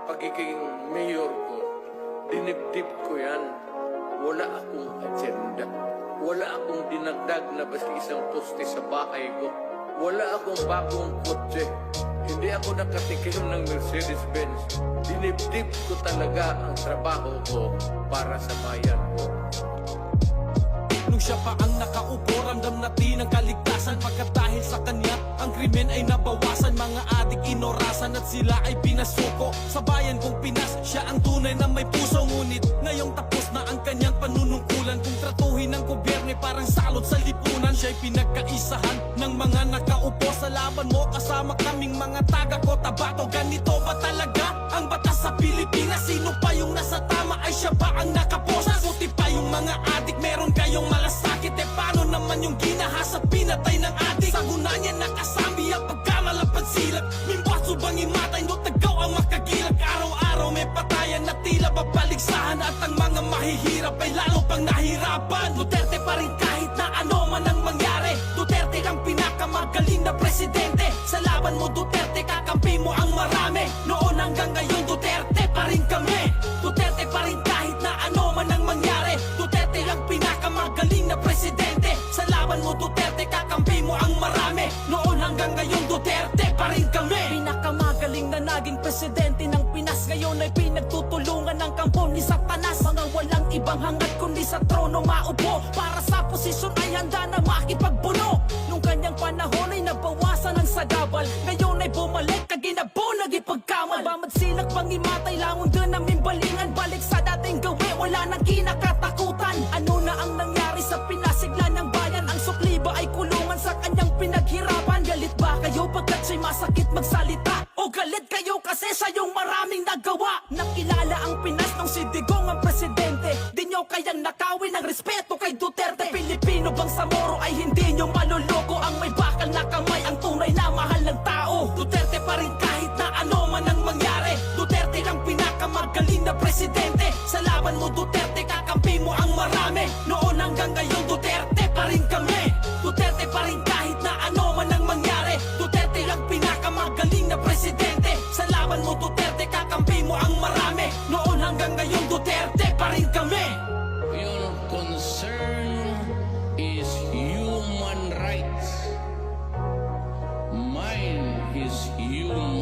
pagiging mayor ko, dinibdib ko yan. Wala akong agenda. Wala akong dinagdag na basta isang poste sa bahay ko. Wala akong bagong kotse. Hindi ako nakatikim ng Mercedes-Benz. Dinibdib ko talaga ang trabaho ko para sa bayan ko. Nung siya pa ang nakaupo, ramdam natin ang kaligtasan. Pagkat dahil sa kanya, ang krimen ay nabawasan. Mga adik inorasan at sila ay pinasuko. Sa bayan kong Pinas, siya ang tunay na may puso. Ngunit ngayong tapos na ang kanyang panunungkulan. Kung tratuhin ng gobyerno parang salot sa lipunan. Siya'y pinagkaisahan ng mga nakaupo. Sa laban mo kasama kaming mga taga Cotabato. Ganito ba talaga ang batas sa Pilipinas? Sino pa yung nasa tama ay siya ba ang nakaposa? Puti pa yung mga adik, meron kayong malasakit. Eh paano naman yung ginahas at pinatay ng adik? Sa guna niya nakasambi ang pagkamalapad silap. Mimbaso bang imatay no tagaw ang makagilag? Araw-araw may patayan na tila babaligsahan. At ang mga mahihirap ay lalo pang nahirapan. Duterte pa rin kahit na ano man ang mangyari. Duterte ang pinakamagaling na presidente. Sa laban mo Duterte, kakampi mo ang marami. Noon hanggang ngayon Duterte pa rin kami. Duterte pa rin kahit na ano man ang mangyari. Duterte ang pinakamagaling na presidente. Sa laban mo Duterte, kakampi mo ang marami. Noon hanggang ngayon Duterte pa rin kami. Pinakamagaling na naging presidente ng Pinas. Ngayon ay pinagtutulungan ng kampo ni Satanas. Mga walang ibang hangad kundi sa trono maupo. Para sa posisyon ay handa na makipagbuno. Nung kanyang panahon ay nabawasan ang sagabal. Ngayon ay bumalik kaginabo nagipagkamal. Bamad silak pangimatay langon doon ang mimbalingan. Balik sa dating gawi wala nang kinakatakutan. Ano na ang nangyari sa pinasigla ng bayan? Ang sukli ba ay kulungan sa kanyang pinaghirapan? Galit ba kayo pagkat siya'y masakit magsalita? O galit kayo kasi sa yung maraming nagawa? Nakilala ang Pinas nung si Digong ang presidente. Di nyo kayang nakawin ang respeto kay Duterte. Pilipino bang sa Moro ay hindi nyo maluloko? Ang may bakal na kamay ang tunay na mahal ng tao. Duterte pa rin kahit na ano man ang mangyari. Duterte ang pinakamagaling na presidente. Sa laban mo Duterte, kakampi mo ang marami. Noon hanggang ngayon Duterte pa rin kami. Duterte pa rin kahit na ano man ang mangyari. Duterte ang pinakamagaling na presidente. Sa laban mo Duterte, kakampi mo ang marami. Noon hanggang ngayon Duterte pa rin kami. Your concern is human rights. Mine is human